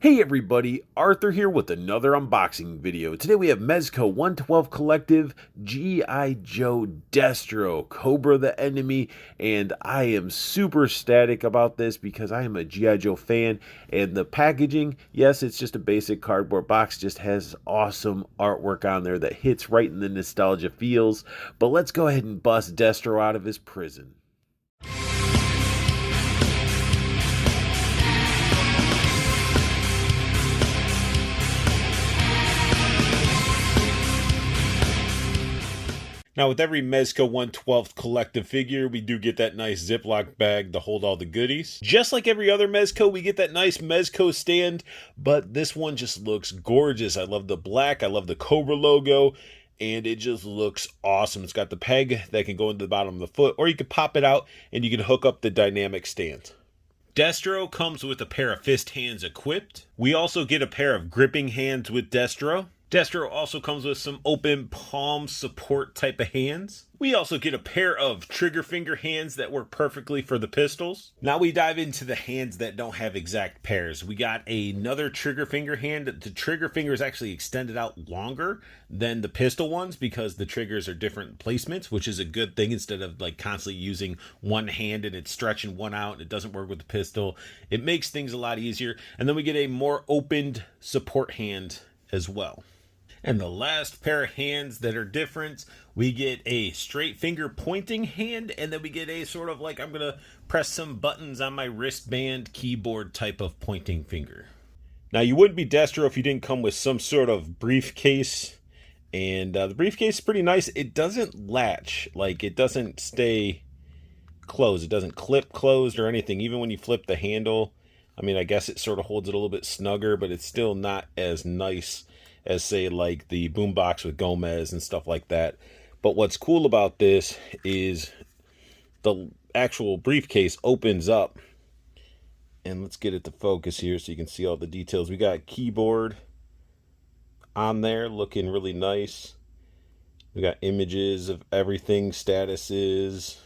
Hey everybody, Arthur here with another unboxing video. Today we have Mezco 112 Collective, G.I. Joe Destro, Cobra the Enemy, and I am super ecstatic about this because I am a G.I. Joe fan, and the packaging, yes, it's just a basic cardboard box, just has awesome artwork on there that hits right in the nostalgia feels. But let's go ahead and bust Destro out of his prison. Now, with every Mezco 1/12 collective figure, we do get that nice Ziploc bag to hold all the goodies. Just like every other Mezco, we get that nice Mezco stand, but this one just looks gorgeous. I love the black, I love the Cobra logo, and it just looks awesome. It's got the peg that can go into the bottom of the foot, or you can pop it out and you can hook up the dynamic stand. Destro comes with a pair of fist hands equipped. We also get a pair of gripping hands with Destro. Destro also comes with some open palm support type of hands. We also get a pair of trigger finger hands that work perfectly for the pistols. Now we dive into the hands that don't have exact pairs. We got another trigger finger hand. The trigger finger is actually extended out longer than the pistol ones because the triggers are different placements, which is a good thing instead of like constantly using one hand and it's stretching one out and it doesn't work with the pistol. It makes things a lot easier. And then we get a more opened support hand as well. And the last pair of hands that are different, we get a straight finger pointing hand, and then we get a sort of like I'm going to press some buttons on my wristband keyboard type of pointing finger. Now, you wouldn't be Destro if you didn't come with some sort of briefcase, and the briefcase is pretty nice. It doesn't latch, like it doesn't stay closed. It doesn't clip closed or anything, even when you flip the handle. I mean, I guess it sort of holds it a little bit snugger, but it's still not as nice as say like the boombox with Gomez and stuff like that. But what's cool about this is the actual briefcase opens up, and let's get it to focus here so you can see all the details. We got keyboard on there looking really nice. We got images of everything, statuses,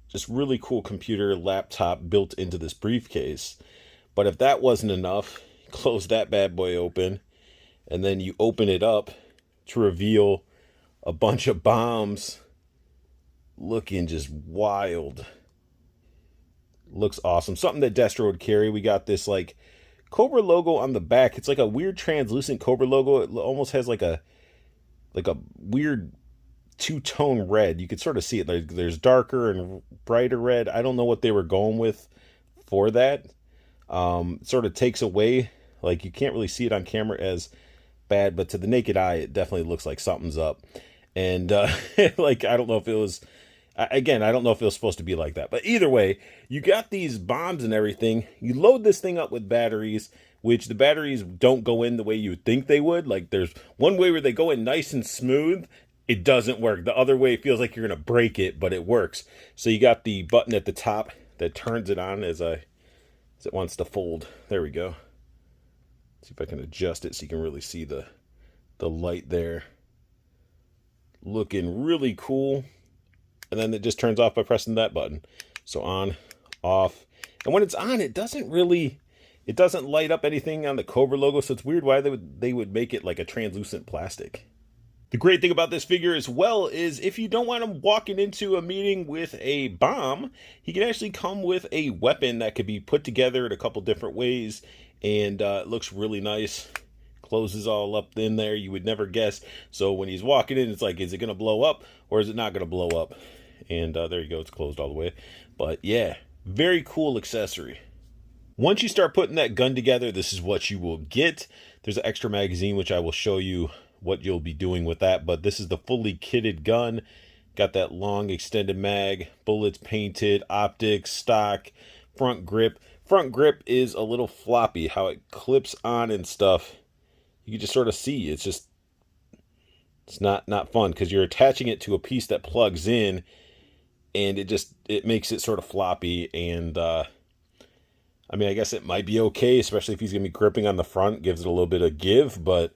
just really cool computer laptop built into this briefcase. But if that wasn't enough, close that bad boy open, and then you open it up to reveal a bunch of bombs looking just wild. Looks awesome. Something that Destro would carry. We got this like Cobra logo on the back. It's like a weird translucent Cobra logo. It almost has like a weird two-tone red. You could sort of see it. There's darker and brighter red. I don't know what they were going with for that. Sort of takes away, like you can't really see it on camera as bad, but to the naked eye it definitely looks like something's up. And like I don't know if it was, again, I don't know if it was supposed to be like that, but either way, you got these bombs and everything. You load this thing up with batteries, which the batteries don't go in the way you would think they would. Like there's one way where they go in nice and smooth. It doesn't work. The other way, it feels like you're gonna break it, but it works. So you got the button at the top that turns it on as it wants to fold. There we go. See if I can adjust it so you can really see the light there. Looking really cool. And then it just turns off by pressing that button. So on, off. And when it's on, it doesn't light up anything on the Cobra logo. So it's weird why they would make it like a translucent plastic. The great thing about this figure as well is if you don't want him walking into a meeting with a bomb, he can actually come with a weapon that could be put together in a couple different ways, and it looks really nice. Closes all up in there. You would never guess. So when he's walking in, it's like, is it going to blow up or is it not going to blow up? And there you go. It's closed all the way. But yeah, very cool accessory. Once you start putting that gun together, this is what you will get. There's an extra magazine, which I will show you what you'll be doing with that, but this is the fully kitted gun. Got that long extended mag, bullets painted, optics, stock, front grip. Front grip is a little floppy, how it clips on and stuff. You can just sort of see it's not fun because you're attaching it to a piece that plugs in, and it makes it sort of floppy. And I mean, I guess it might be okay, especially if he's gonna be gripping on the front, gives it a little bit of give, but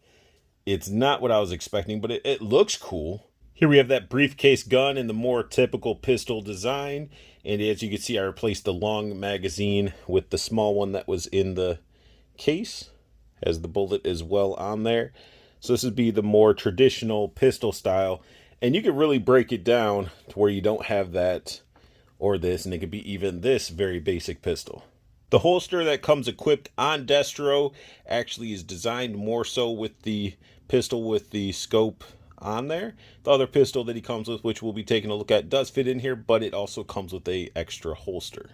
it's not what I was expecting. But it looks cool. Here we have that briefcase gun in the more typical pistol design. And as you can see, I replaced the long magazine with the small one that was in the case. Has the bullet as well on there. So this would be the more traditional pistol style. And you can really break it down to where you don't have that or this. And it could be even this very basic pistol. The holster that comes equipped on Destro actually is designed more so with the pistol with the scope on there. The other pistol that he comes with, which we'll be taking a look at, does fit in here, but it also comes with a extra holster.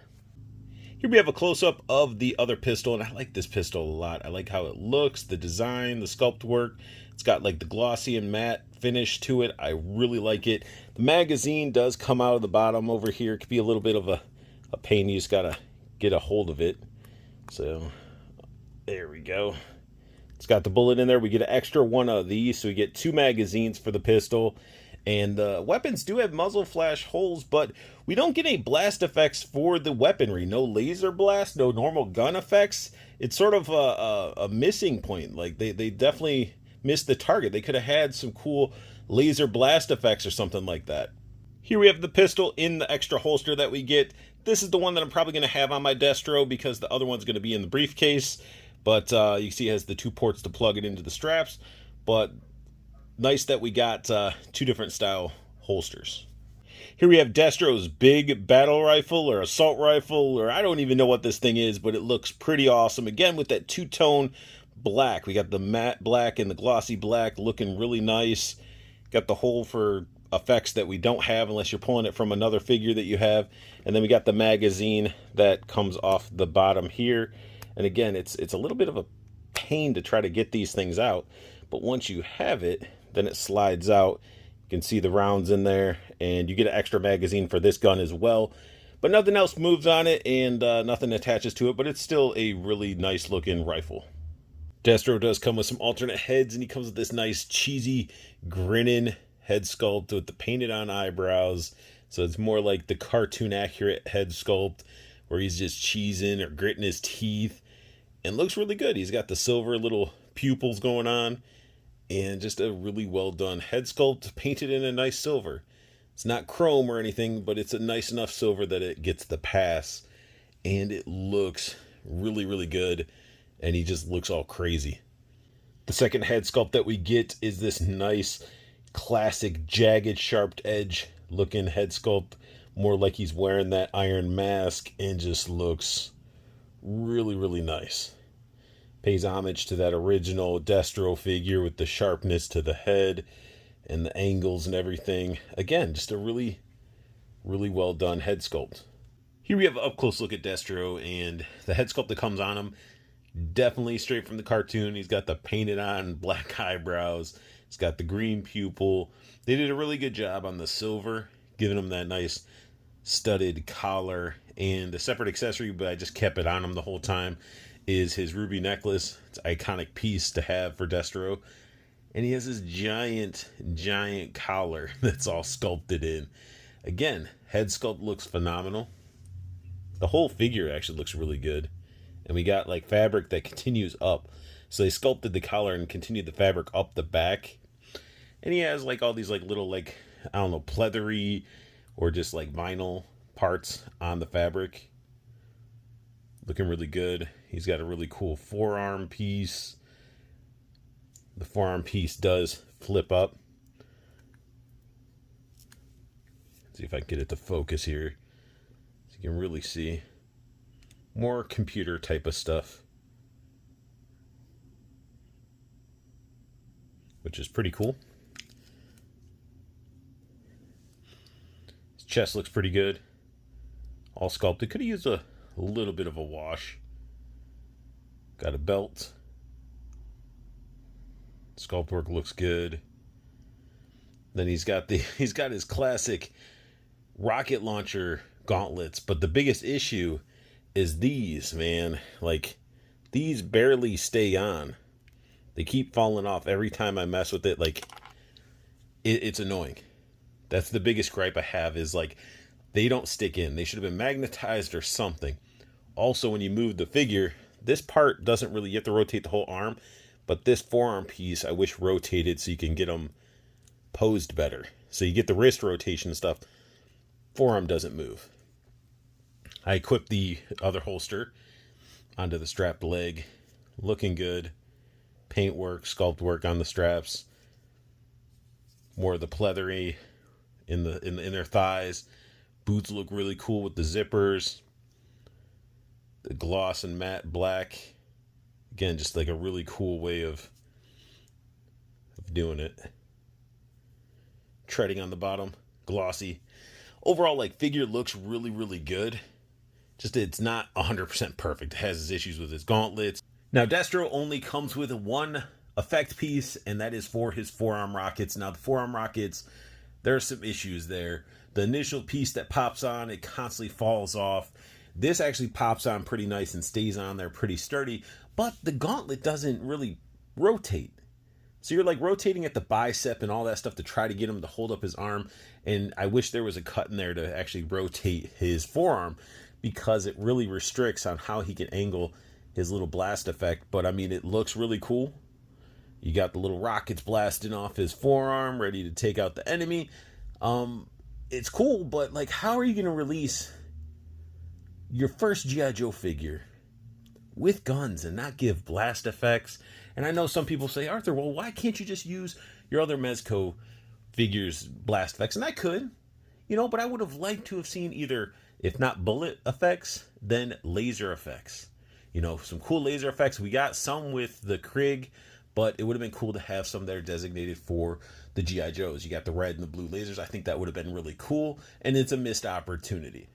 Here we have a close-up of the other pistol, and I like this pistol a lot. I like how it looks, the design, the sculpt work. It's got like the glossy and matte finish to it. I really like it. The magazine does come out of the bottom over here. It could be a little bit of a pain. You just gotta get a hold of it. So there we go. It's got the bullet in there. We get an extra one of these, so we get 2 magazines for the pistol. And the weapons do have muzzle flash holes, but we don't get any blast effects for the weaponry. No laser blast, no normal gun effects. It's sort of a missing point. Like they definitely missed the target. They could have had some cool laser blast effects or something like that. Here we have the pistol in the extra holster that we get. This is the one that I'm probably going to have on my Destro because the other one's going to be in the briefcase. But you see it has the 2 ports to plug it into the straps. But nice that we got 2 different style holsters. Here we have Destro's big battle rifle or assault rifle, or I don't even know what this thing is, but it looks pretty awesome. Again, with that 2-tone black. We got the matte black and the glossy black looking really nice. Got the hole for effects that we don't have unless you're pulling it from another figure that you have. And then we got the magazine that comes off the bottom here. And again, it's a little bit of a pain to try to get these things out. But once you have it, then it slides out. You can see the rounds in there. And you get an extra magazine for this gun as well. But nothing else moves on it and nothing attaches to it. But it's still a really nice looking rifle. Destro does come with some alternate heads. And he comes with this nice cheesy grinning head sculpt with the painted on eyebrows. So it's more like the cartoon accurate head sculpt where he's just cheesing or gritting his teeth. And looks really good. He's got the silver little pupils going on. And just a really well done head sculpt painted in a nice silver. It's not chrome or anything, but it's a nice enough silver that it gets the pass. And it looks really, really good. And he just looks all crazy. The second head sculpt that we get is this nice classic jagged sharp edge looking head sculpt. More like he's wearing that iron mask and just looks really, really nice. Pays homage to that original Destro figure with the sharpness to the head and the angles and everything. Again, just a really, really well done head sculpt. Here we have an up close look at Destro, and the head sculpt that comes on him, definitely straight from the cartoon. He's got the painted on black eyebrows. He's got the green pupil. They did a really good job on the silver, giving him that nice studded collar. And a separate accessory, but I just kept it on him the whole time, is his ruby necklace. It's an iconic piece to have for Destro. And he has this giant, giant collar that's all sculpted in. Again, head sculpt looks phenomenal. The whole figure actually looks really good. And we got like fabric that continues up. So they sculpted the collar and continued the fabric up the back. And he has like all these like little like, I don't know, pleathery or just like vinyl parts on the fabric. Looking really good. He's got a really cool forearm piece. The forearm piece does flip up. Let's see if I can get it to focus here. So you can really see. More computer type of stuff. Which is pretty cool. His chest looks pretty good. All sculpted. Could have used a little bit of a wash. Got a belt. Sculpt work looks good. Then he's got his classic rocket launcher gauntlets, but the biggest issue is these, man. Like, these barely stay on. They keep falling off every time I mess with it. Like, it's annoying. That's the biggest gripe I have, is like, they don't stick in. They should have been magnetized or something. Also, when you move the figure, this part doesn't really, you have to rotate the whole arm, but this forearm piece I wish rotated so you can get them posed better. So you get the wrist rotation stuff. Forearm doesn't move. I equipped the other holster onto the strapped leg. Looking good. Paint work, sculpt work on the straps. More of the pleathery in their thighs. Boots look really cool with the zippers. The gloss and matte black. Again, just like a really cool way of doing it. Treading on the bottom, glossy. Overall, like, figure looks really, really good. Just it's not 100% perfect. It has its issues with its gauntlets. Now, Destro only comes with one effect piece, and that is for his forearm rockets. Now, the forearm rockets, there are some issues there. The initial piece that pops on, it constantly falls off. This actually pops on pretty nice and stays on there pretty sturdy, but the gauntlet doesn't really rotate. So you're like rotating at the bicep and all that stuff to try to get him to hold up his arm. And I wish there was a cut in there to actually rotate his forearm, because it really restricts on how he can angle his little blast effect. But I mean, it looks really cool. You got the little rockets blasting off his forearm, ready to take out the enemy. It's cool, but like, how are you going to release your first G.I. Joe figure with guns and not give blast effects? And I know some people say, Arthur, well, why can't you just use your other Mezco figures blast effects? And I could, but I would have liked to have seen either, if not bullet effects, then laser effects. Some cool laser effects. We got some with the Krieg, but it would have been cool to have some that are designated for the G.I. Joes. You got the red and the blue lasers. I think that would have been really cool, and it's a missed opportunity.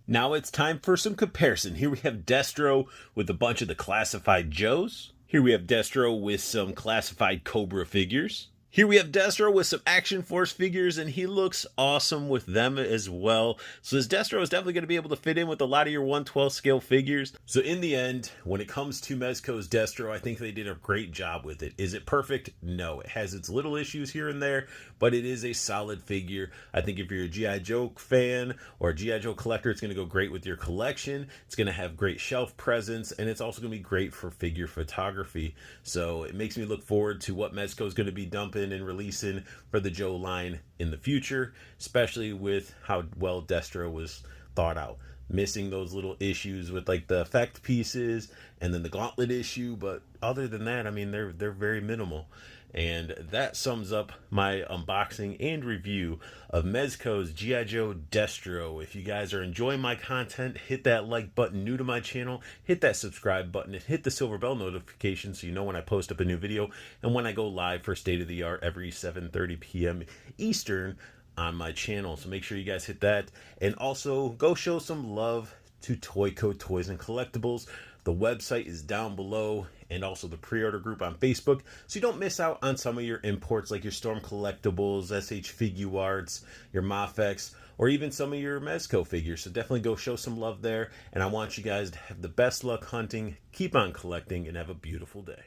Now it's time for some comparison. Here we have Destro with a bunch of the classified Joes. Here we have Destro with some classified Cobra figures. Here we have Destro with some Action Force figures, and he looks awesome with them as well. So this Destro is definitely going to be able to fit in with a lot of your 1/12 scale figures. So in the end, when it comes to Mezco's Destro, I think they did a great job with it. Is it perfect? No. It has its little issues here and there, but it is a solid figure. I think if you're a G.I. Joe fan or a G.I. Joe collector, it's going to go great with your collection. It's going to have great shelf presence, and it's also going to be great for figure photography. So it makes me look forward to what Mezco is going to be dumping and releasing for the Joe line in the future, especially with how well Destro was thought out. Missing those little issues with like the effect pieces and then the gauntlet issue, but other than that, I mean, they're very minimal. And that sums up my unboxing and review of Mezco's G.I. Joe Destro. If you guys are enjoying my content, hit that like button. New to my channel, hit that subscribe button and hit the silver bell notification so you know when I post up a new video and when I go live for State of the Art every 7:30 p.m. Eastern on my channel. So make sure you guys hit that, and also go show some love to Toyco Toys and Collectibles. The website is down below, and also the pre-order group on Facebook, so you don't miss out on some of your imports like your Storm Collectibles, SH Figuarts, your Mafex, or even some of your Mezco figures. So definitely go show some love there, and I want you guys to have the best luck hunting, keep on collecting, and have a beautiful day.